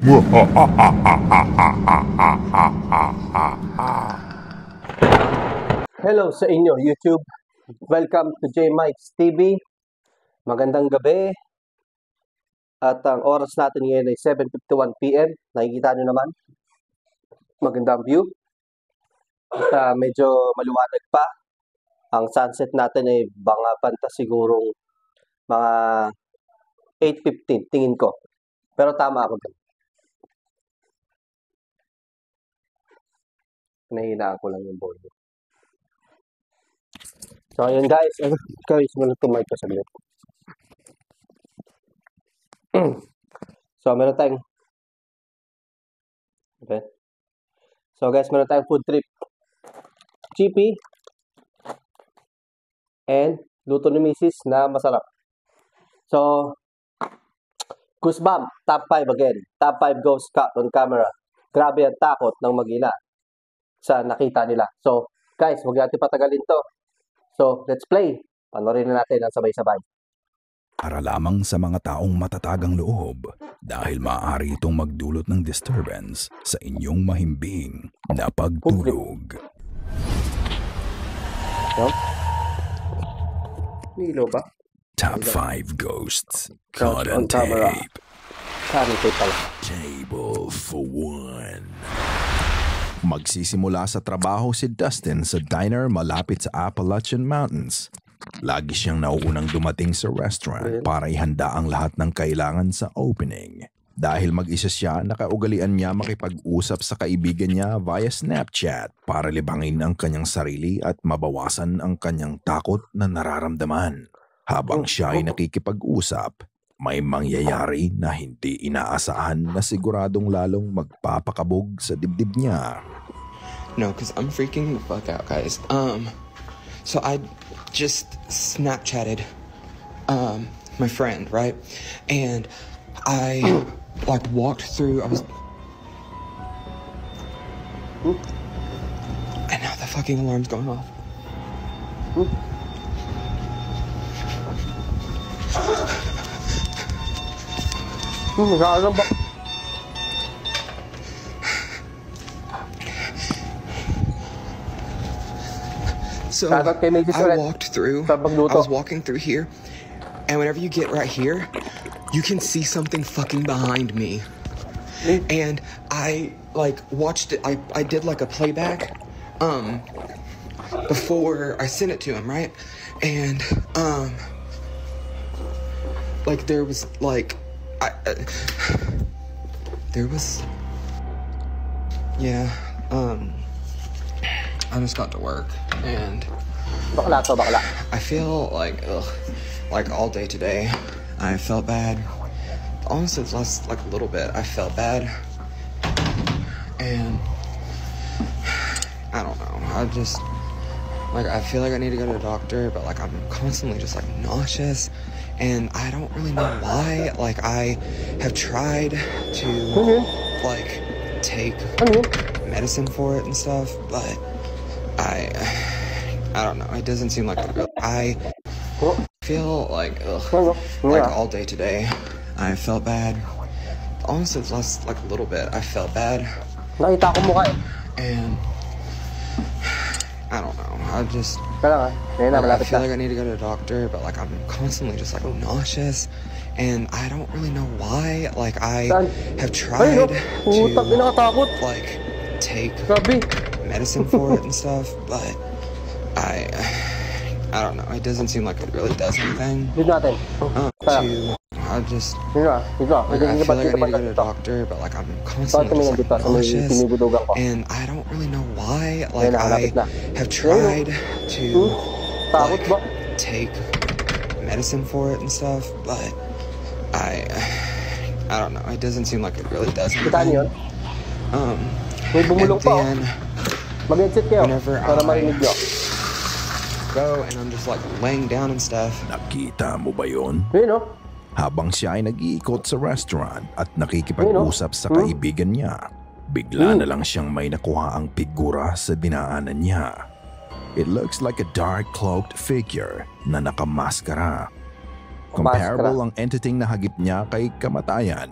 Hello sa inyo, YouTube. Welcome to J Mike's TV. Magandang gabi. At ang oras natin ngayon ay 7:51 PM. Nakikita nyo naman. Magandang view. At medyo maluwanag pa. Ang sunset natin ay banta sigurong mga 8:15, tingin ko. Pero tama ako dun. Nahinaan ko lang yung volume. So, ayun guys. Guys, muna tumay ko saglit. So, meron tayong okay. So, guys, meron tayong food trip. Chippy and luto ni Mrs. na masarap. So, Goosebump, top 5 again. Top 5 ghost caught on camera. Grabe ang takot ng mag-ina sa nakita nila. So, guys, huwag natin patagalin to. So, let's play. Panorin na natin ang sabay-sabay. Para lamang sa mga taong matatagang loob dahil maaari itong magdulot ng disturbance sa inyong mahimbing na pagtulog. So, Milo ba? Top 5 ghosts caught on tape. Tape pala. Table for one. Magsisimula sa trabaho si Dustin sa diner malapit sa Appalachian Mountains. Lagi siyang nauunang dumating sa restaurant para ihanda ang lahat ng kailangan sa opening. Dahil mag-isa siya, nakaugalian niya makipag-usap sa kaibigan niya via Snapchat para libangin ang kanyang sarili at mabawasan ang kanyang takot na nararamdaman. Habang siya ay nakikipag-usap, may mangyayari na hindi inaasahan na siguradong lalong magpapakabog sa dibdib niya. No, because I'm freaking the fuck out, guys. So I just Snapchatted my friend, right? And I like walked through, and now the fucking alarm's going off. So I was walking through here, and whenever you get right here, you can see something fucking behind me. And I like watched it. I did like a playback before I sent it to him, right? And like there was like I just got to work and I feel like all day today I felt bad. Honestly, it's last like a little bit. I felt bad, and I don't know. I just like I feel like I need to go to the doctor, but like I'm constantly just like nauseous, and I don't really know why. Like I have tried to like take medicine for it and stuff, but I don't know. It doesn't seem like it really. I feel like all day today I felt bad. Honestly, it's last like a little bit. I felt bad. Nakita ko mukha eh. And I don't know. I just I feel like I need to go to the doctor, but like I'm constantly just like nauseous, and I don't really know why. Like I have tried to like take medicine for it and stuff, but I don't know. It doesn't seem like it really does anything. I just I feel like I need to go to the doctor, but like I'm constantly just like nauseous, and I don't really know why. Like I have tried to like take medicine for it and stuff, but I don't know. It doesn't seem like it really does anything. And then whenever I go and I'm just like laying down and stuff. Nakita mo ba yun? Habang siya ay nag-iikot sa restaurant at nakikipag-usap sa kaibigan niya, bigla na lang siyang may nakuha ang figura sa dinaanan niya. It looks like a dark cloaked figure na nakamaskara. Comparable ang entity na hagip niya kay kamatayan.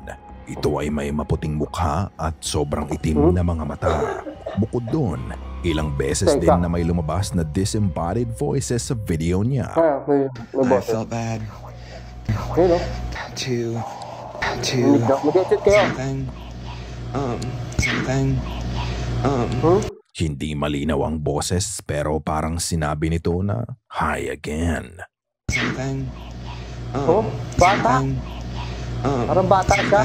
Ito ay may maputing mukha at sobrang itim na mga mata. Bukod doon, ilang beses din na may lumabas na disembodied voices sa video niya. I felt bad. To something. Hindi malinaw ang boses pero parang sinabi nito na hi again. Something. Bata. Parang bata siya.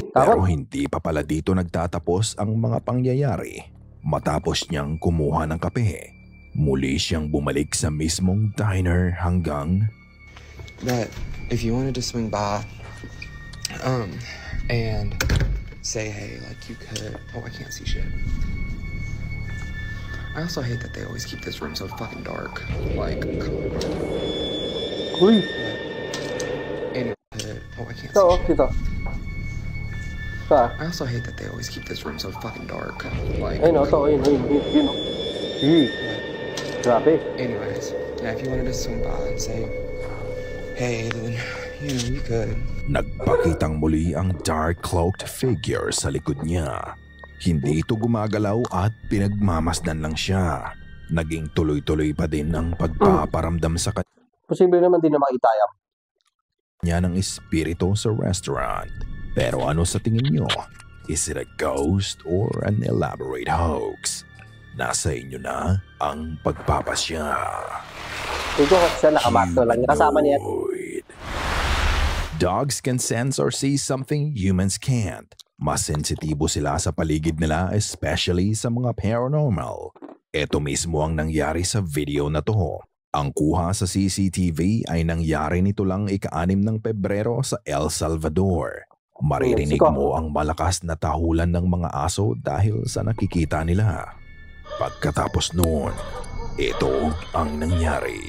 Pero hindi pa pala dito nagtatapos ang mga pangyayari. Matapos niyang kumuha ng kape, muli siyang bumalik sa mismong diner hanggang that if you wanted to swing by and say hey, like you could. Oh, I can't see shit. I also hate that they always keep this room so fucking dark. Like, come on. Uy. Oh, I can't see shit. Dito. I also hate that they always keep this room so fucking dark. Like, ayun. Grabe. Anyways, yeah, if you wanted to swing by and say hey, then you could. Nagpakitang muli ang dark cloaked figure sa likod niya. Hindi ito gumagalaw at pinagmamasdan lang siya. Naging tuloy-tuloy pa din ang pagpaparamdam sa kanya. Posible naman din na makitayang Niya ng espiritu sa restaurant. Pero ano sa tingin nyo? Is it a ghost or an elaborate hoax? Nasa inyo na ang pagpapasya. Ito siya nakamato lang. Kasama niya. Dogs can sense or see something humans can't. Mas sensitibo sila sa paligid nila, especially sa mga paranormal. Ito mismo ang nangyari sa video na to. Ang kuha sa CCTV ay nangyari nito lang ika-6 ng Pebrero sa El Salvador. Maririnig mo ang malakas na tahulan ng mga aso dahil sa nakikita nila. Pagkatapos noon, ito ang nangyari.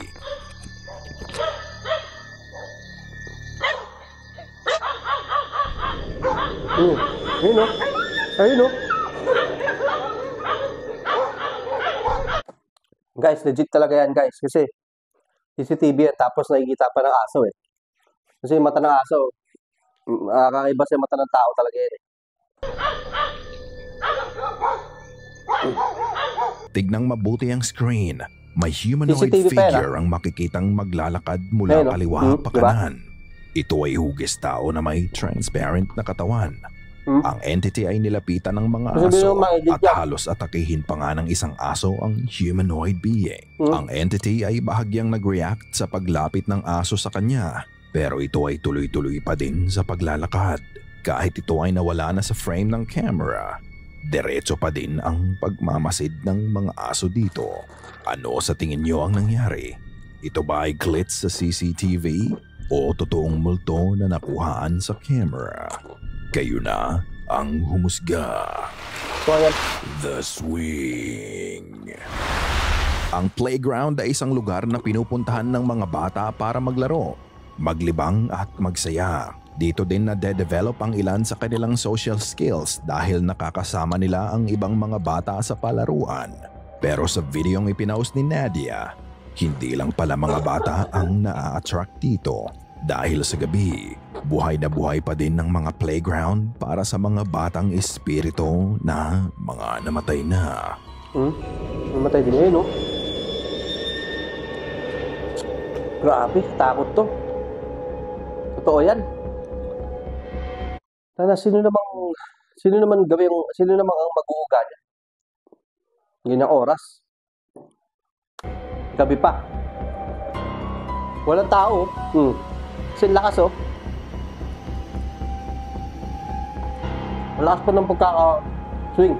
Ayun. Guys, legit talaga yan guys. Kasi CCTV yan tapos nakikita pa ng aso eh. Kasi yung mata ng aso, kakaiba sa mata ng tao talaga yan eh. Tignang mabuti ang screen. May humanoid CCTV figure ang makikitang maglalakad mula kaliwa pa kanan. Ito ay hugis tao na may transparent na katawan. Ang entity ay nilapitan ng mga aso at halos atakihin pa nga ng isang aso ang humanoid being. Ang entity ay bahagyang nag-react sa paglapit ng aso sa kanya, pero ito ay tuloy-tuloy pa din sa paglalakad. Kahit ito ay nawala na sa frame ng camera, diretso pa din ang pagmamasid ng mga aso dito. Ano sa tingin niyo ang nangyari? Ito ba ay glitch sa CCTV o totoong multo na nakuhaan sa camera? Kayo na ang humusga. The Swing. Ang playground ay isang lugar na pinupuntahan ng mga bata para maglaro, maglibang at magsaya. Dito din na-develop ang ilan sa kanilang social skills dahil nakakasama nila ang ibang mga bata sa palaruan. Pero sa videong ipinaus ni Nadia, hindi lang pala mga bata ang naa-attract dito. Dahil sa gabi, buhay na buhay pa din ng mga playground para sa mga batang espiritu na mga namatay na. Namatay din no? Grabe, takot to. Totoo yan. Tana, sino namang ang mag-uuga niya? Ganyan ang oras. Gabi pa. Walang tao. Kasi lakas lakas pa ng pagkaka-swing.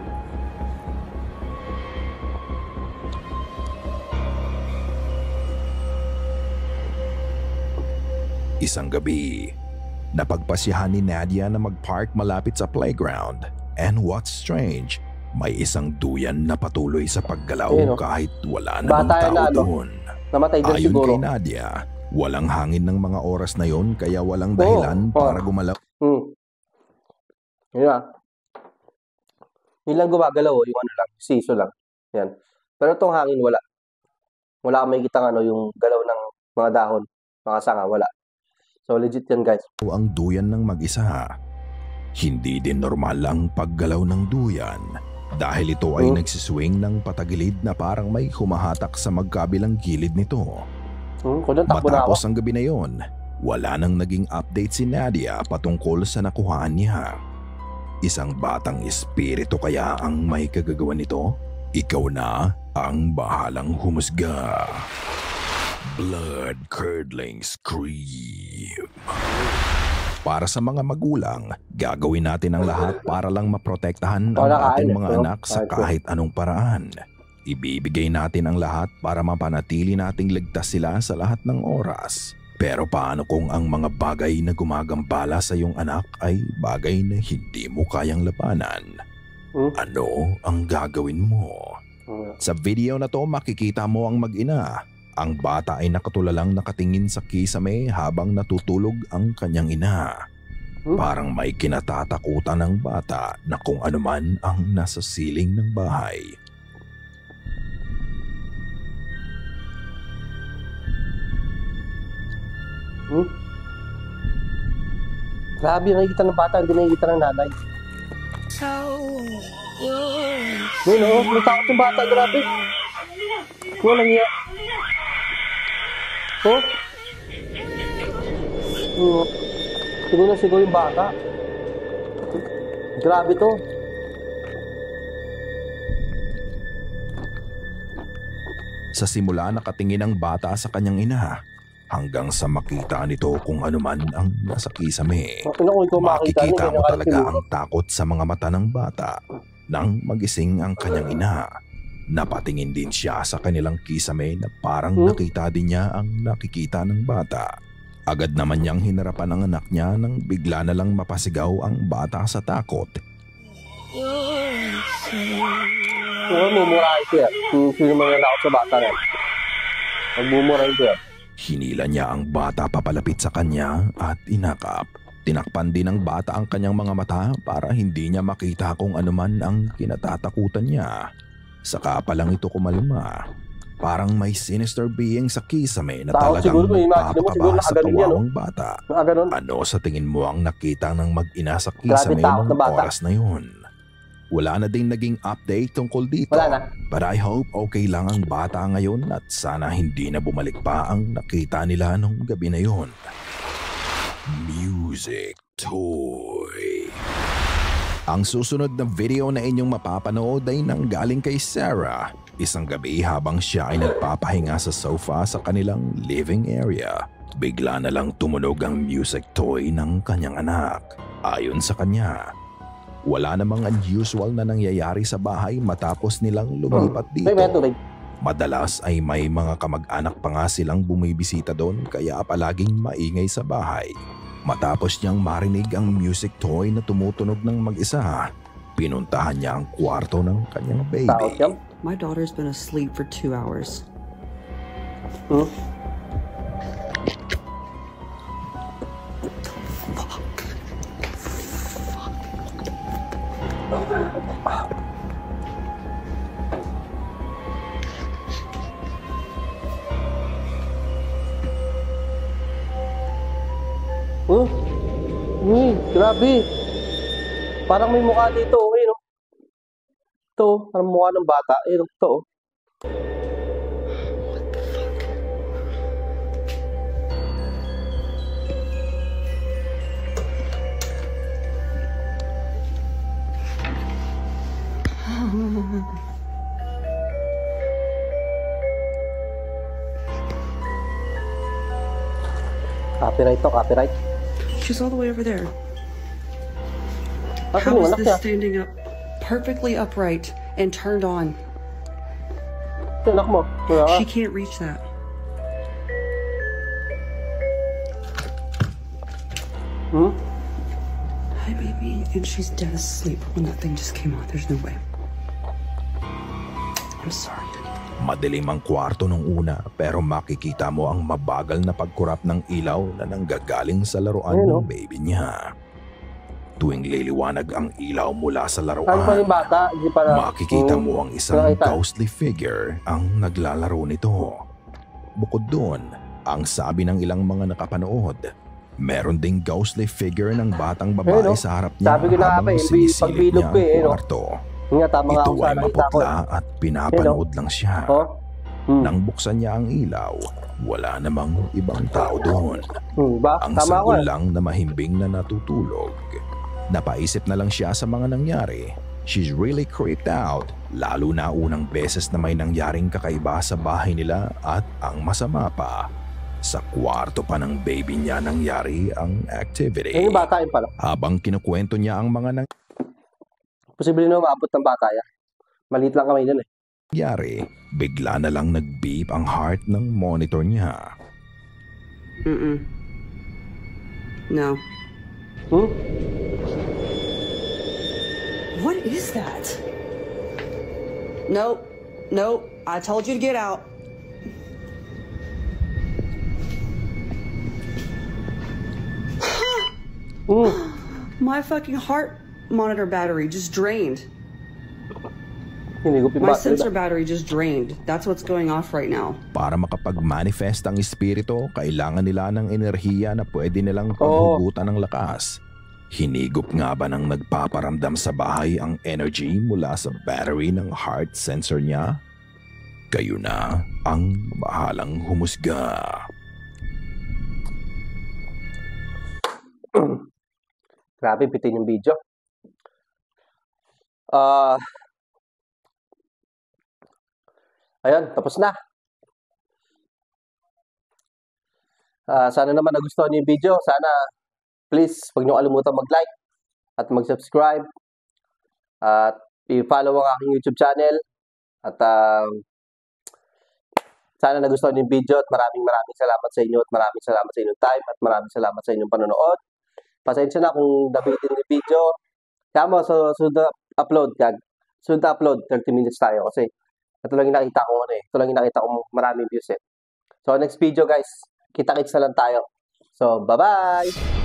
Isang gabi, napagpasyahan ni Nadia na mag-park malapit sa playground. And what's strange, may isang duyan na patuloy sa paggalaw kahit wala namang tao doon. Namatay din Ayon siguro. kay Nadia, walang hangin ng mga oras na yon kaya walang dahilan para gumalaw. Yun lang gumagalaw, yung ano lang, siso lang. Yan. Pero itong hangin, wala. Wala kang makikita yung galaw ng mga dahon, mga sanga, wala. So legit yan guys. Ang duyan ng mag-isa. Hindi din normal ang paggalaw ng duyan dahil ito ay nagsiswing ng patagilid na parang may humahatak sa magkabilang gilid nito. Matapos ang gabi na yon, wala nang naging update si Nadia patungkol sa nakuhaan niya. Isang batang espiritu kaya ang may kagagawa nito? Ikaw na ang bahalang humusga. Blood-curdling scream. Para sa mga magulang, gagawin natin ang lahat para lang maprotektahan ang ating mga anak sa kahit anong paraan. Ibibigay natin ang lahat para mapanatili nating ligtas sila sa lahat ng oras. Pero paano kung ang mga bagay na gumagambala sa iyong anak ay bagay na hindi mo kayang labanan? Ano ang gagawin mo? Sa video na to makikita mo ang mag-ina. Ang bata ay nakatulalang nakatingin sa kisame habang natutulog ang kanyang ina. Parang may kinatatakutan ng bata na kung anuman ang nasa siling ng bahay. Grabe, nakikita ng bata, hindi nakikita ng nanay. Natakot yung bata, grabe. Walang iya. Siguro yung bata. Grabe to. Sa simula nakatingin ang bata sa kanyang ina hanggang sa makita nito kung anuman ang nasa kisame. Makikita mo talaga ang takot sa mga mata ng bata nang magising ang kanyang ina. Napatingin din siya sa kanilang kisame na parang nakita din niya ang nakikita ng bata. Agad naman niyang hinarapan ang anak niya nang bigla na lang mapasigaw ang bata sa takot. Mumurahin siya. Sino mga nakot sa bata na? Magmumurahin siya. Hinila niya ang bata papalapit sa kanya at inakap. Tinakpan din ng bata ang kanyang mga mata para hindi niya makita kung anuman ang kinatatakutan niya. Saka pa lang ito kumalma. Parang may sinister being sa kisame na talagang magpapakaba sa kawawang bata. Ano sa tingin mo ang nakita ng mag-ina sa kisame ng oras na yun? Wala na din naging update tungkol dito. But I hope okay lang ang bata ngayon at sana hindi na bumalik pa ang nakita nila nung gabi na yun. Music Toy. Ang susunod na video na inyong mapapanood ay nanggaling kay Sarah. Isang gabi habang siya ay nagpapahinga sa sofa sa kanilang living area, bigla na lang tumunog ang music toy ng kanyang anak. Ayon sa kanya, wala namang unusual na nangyayari sa bahay matapos nilang lumipat dito. Madalas ay may mga kamag-anak pa nga silang bumibisita doon kaya palaging maingay sa bahay. Matapos niyang marinig ang music toy na tumutunog ng mag-isa, pinuntahan niya ang kwarto ng kanyang baby. My daughter's been asleep for 2 hours. Grabe. Parang may mukha dito, okay, no? Ito, parang mukha ng bata. Ito, oh. Copyright to, copyright. She's all the way over there. How is this standing up perfectly upright and turned on? She can't reach that. Hi, baby. And she's dead asleep when that thing just came on. There's no way. I'm sorry. Madilim ang kwarto nung una pero makikita mo ang mabagal na pagkurap ng ilaw na nanggagaling sa laruan ng baby niya. Tuwing liliwanag ang ilaw mula sa laruan, makikita mo ang isang ghostly figure ang naglalaro nito. Bukod doon, ang sabi ng ilang mga nakapanood, Meron ding ghostly figure ng batang babae no? sa harap niya Sabi ko na nga habang ba, sinisilip pagbilog niya ko ang no? kwarto. Nga, tama nga Ito ako sa ay nakita ko. maputla at pinapanood lang siya. Oh? Nang buksan niya ang ilaw, wala namang ibang tao doon. Ba? Ang Tama sanggol ako. lang na mahimbing na natutulog. Napaisip na lang siya sa mga nangyari. She's really creeped out, lalo na unang beses na may nangyaring kakaiba sa bahay nila at ang masama pa, sa kwarto pa ng baby niya nangyari ang activity. Yung bata yun pala. Habang kinukwento niya ang mga Posible na maabot ng bata yan. Maliit lang kamay nun eh. nangyari, bigla na lang nag-beep ang heart ng monitor niya. No. What is that? Nope. Nope. I told you to get out. My fucking heart monitor battery just drained. Hinigop yung My bata. sensor battery just drained. That's what's going off right now. Para makapag-manifest ang espiritu, kailangan nila ng enerhiya na pwede nilang paghugutan ng lakas. Hinigop nga ba ng nagpaparamdam sa bahay ang energy mula sa battery ng heart sensor niya? Kayo na ang bahalang humusga. Grabe, bitin yung video. Ayun, tapos na. Sana naman nagustuhan niyo yung video. Sana, please, huwag niyo kalimutan mag-like at mag-subscribe. At i-follow ang aking YouTube channel. At sana nagustuhan niyo yung video at maraming salamat sa inyo at maraming salamat sa inyong time at maraming salamat sa inyong panonood. Pasensya na kung nabitin yung video. Kaya mo, sunod na upload, 30 minutes tayo kasi ito lang yung nakita ko ito lang yung nakita ko maraming views eh. So next video guys, kita-kits na lang tayo. So bye-bye!